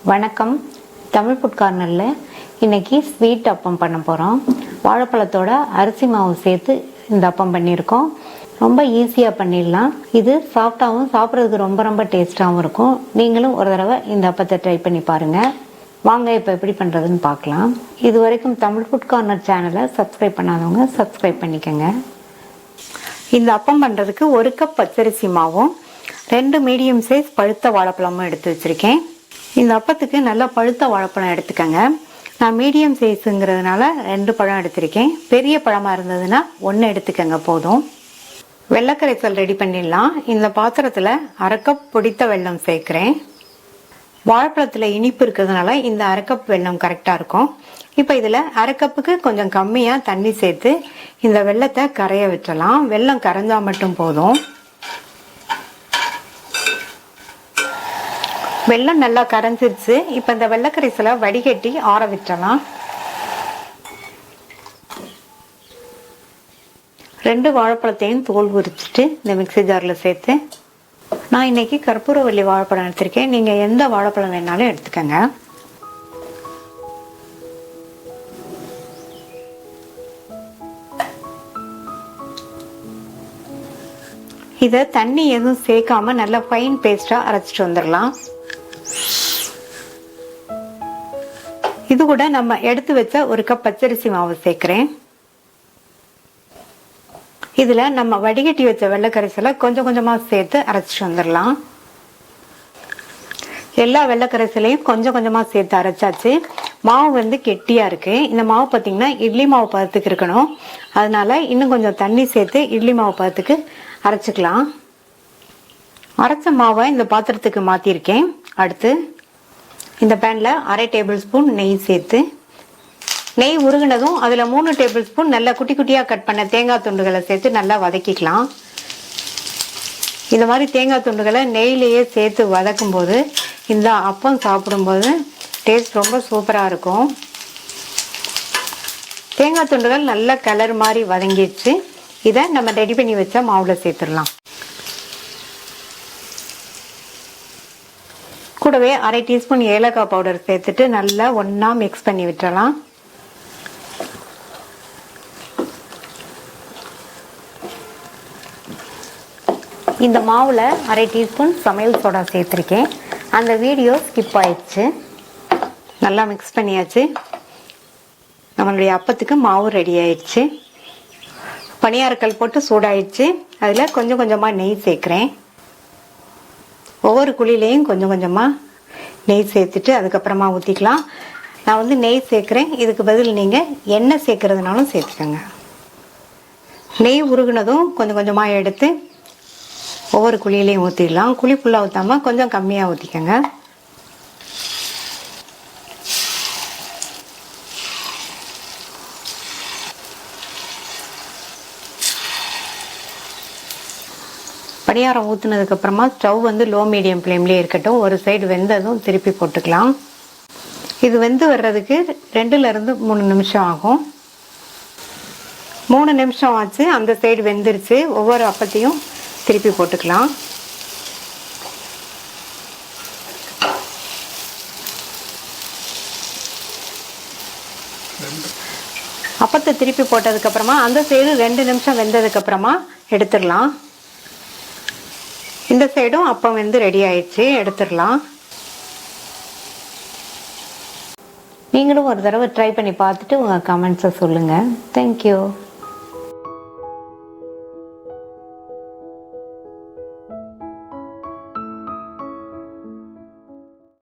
வணக்கம். தமிழ் ஃபுட் கார்னரில் இன்றைக்கி ஸ்வீட் அப்பம் பண்ண போகிறோம். வாழைப்பழத்தோட அரிசி மாவு சேர்த்து இந்த அப்பம் பண்ணியிருக்கோம். ரொம்ப ஈஸியாக பண்ணிடலாம். இது சாஃப்டாகவும் சாப்பிட்றதுக்கு ரொம்ப டேஸ்ட்டாகவும் இருக்கும். நீங்களும் ஒரு தடவை இந்த அப்பத்தை ட்ரை பண்ணி பாருங்கள். வாங்க இப்போ எப்படி பண்ணுறதுன்னு பார்க்கலாம். இது வரைக்கும் தமிழ் ஃபுட் கார்னர் சேனலை சப்ஸ்கிரைப் பண்ணாதவங்க சப்ஸ்கிரைப் பண்ணிக்கோங்க. இந்த அப்பம் பண்ணுறதுக்கு 1 கப் பச்சரிசி மாவும் 2 மீடியம் சைஸ் பழுத்த வாழைப்பழமும் எடுத்து வச்சுருக்கேன். இந்த அப்பத்துக்கு நல்லா பழுத்த வாழைப்பழம் எடுத்துக்கங்க. நான் மீடியம் சைஸுங்கிறதுனால 2 பழம் எடுத்திருக்கேன். பெரிய பழமாக இருந்ததுன்னா 1 எடுத்துக்கங்க போதும். வெள்ளைக்கரைசல் ரெடி பண்ணிடலாம். இந்த பாத்திரத்தில் 1/2 கப் பொடித்த வெல்லம் சேர்க்குறேன். வாழைப்பழத்தில் இனிப்பு இருக்கிறதுனால இந்த 1/2 கப் வெல்லம் கரெக்டாக இருக்கும். இப்போ இதில் 1/2 கப்புக்கு கொஞ்சம் கம்மியாக தண்ணி சேர்த்து இந்த வெல்லத்தை கரைய வச்சலாம். வெல்லம் கரைஞ்சால் மட்டும் போதும். வெல்லம் நல்லா கரைஞ்சிருச்சு. இப்போ இந்த வெள்ளைக்கரைசலை வடிகட்டி ஆற விட்டுறலாம். 2 வாழைப்பழத்தையும் தோல் உரிச்சிட்டு இந்த மிக்ஸி ஜாரில் சேர்த்து, நான் இன்னைக்கு கற்பூரவள்ளி வாழைப்பழம் எடுத்திருக்கேன். நீங்கள் எந்த வாழைப்பழம் வேணாலும் எடுத்துக்கங்க. இதை தண்ணி எதுவும் சேர்க்காம நல்லா ஃபைன் பேஸ்டாக அரைச்சிட்டு வந்துடலாம். இது கூட நம்ம எடுத்து வச்ச 1 கப் பச்சரிசி மாவு சேர்க்கிறேன். இதுல நம்ம வடிகட்டி வச்ச வெள்ளைக்கரைசலை கொஞ்சமாக சேர்த்து அரைச்சிட்டு வந்துடலாம். எல்லா வெள்ளைக்கரைசலையும் கொஞ்சமாக சேர்த்து அரைச்சாச்சு. மாவு கெட்டியா இருக்கு. இந்த மாவு பார்த்தீங்கன்னா இட்லி மாவு பதத்துக்கு இருக்கணும். அதனால இன்னும் கொஞ்சம் தண்ணி சேர்த்து இட்லி மாவு பதத்துக்கு அரைச்சிக்கலாம். அரைச்ச மாவை இந்த பாத்திரத்துக்கு மாத்திருக்கேன். அடுத்து இந்த பேன்ல 1/2 டேபிள் ஸ்பூன் நெய் சேர்த்து, நெய் உருகினதும் அதில் 3 டேபிள் ஸ்பூன் நல்லா குட்டியாக கட் பண்ண தேங்காய் துண்டுகளை சேர்த்து நல்லா வதக்கிக்கலாம். இந்த மாதிரி தேங்காய் துண்டுகளை நெய்லேயே சேர்த்து வதக்கும் போது இந்த அப்பம் சாப்பிடும்போது டேஸ்ட் ரொம்ப சூப்பராக இருக்கும். தேங்காய் துண்டுகள் நல்ல கலர் மாதிரி வதங்கிடுச்சு. இதை நம்ம ரெடி பண்ணி வச்ச மாவில் சேர்த்துடலாம். கூடவே 1/2 டீஸ்பூன் ஏலக்காய் பவுடர் சேர்த்துட்டு நல்லா ஒன்றா மிக்ஸ் பண்ணி விட்டுறலாம். இந்த மாவில் 1/2 டீஸ்பூன் சமையல் சோடா சேர்த்துருக்கேன். அந்த வீடியோ ஸ்கிப் ஆயிடுச்சு. நல்லா மிக்ஸ் பண்ணியாச்சு. நம்மளுடைய அப்பத்துக்கு மாவு ரெடி ஆயிடுச்சு. பனியாரக்கல் போட்டு சூடாயிடுச்சு. அதில் கொஞ்சமாக நெய் சேர்க்குறேன். ஒவ்வொரு குழியிலையும் கொஞ்சமாக நெய் சேர்த்துட்டு அதுக்கப்புறமா ஊற்றிக்கலாம். நான் நெய் சேர்க்குறேன். இதுக்கு பதில் நீங்கள் எண்ணெய் சேர்க்குறதுனாலும் சேர்த்துக்கோங்க. நெய் உருகுனதும் கொஞ்சமாக எடுத்து ஒவ்வொரு குழியிலையும் ஊற்றிடலாம். குழி ஃபுல்லாக ஊற்றாமல் கொஞ்சம் கம்மியாக ஊற்றிக்கோங்க. பனியாரம் ஊற்றுனதுக்கு அப்புறமா ஸ்டவ் லோ மீடியம் ஃப்ளேம்லேயே இருக்கட்டும். ஒரு சைடு வெந்ததும் திருப்பி போட்டுக்கலாம். இது வெந்து வர்றதுக்கு 2லேருந்து 3 நிமிஷம் ஆகும். 3 நிமிஷம் ஆச்சு. அந்த சைடு வெந்துருச்சு. ஒவ்வொரு அப்பத்தையும் திருப்பி போட்டுக்கலாம். அப்பத்தை திருப்பி போட்டதுக்கு அப்புறமா அந்த சைடு 2 நிமிஷம் வெந்ததுக்கு அப்புறமா எடுத்துடலாம். இந்த சைடும் அப்பம் ரெடி ஆயிடுச்சு. எடுத்துடலாம். நீங்களும் ஒரு தடவை ட்ரை பண்ணி பார்த்துட்டு உங்கள் கமெண்ட்ஸை சொல்லுங்கள். தேங்க்யூ.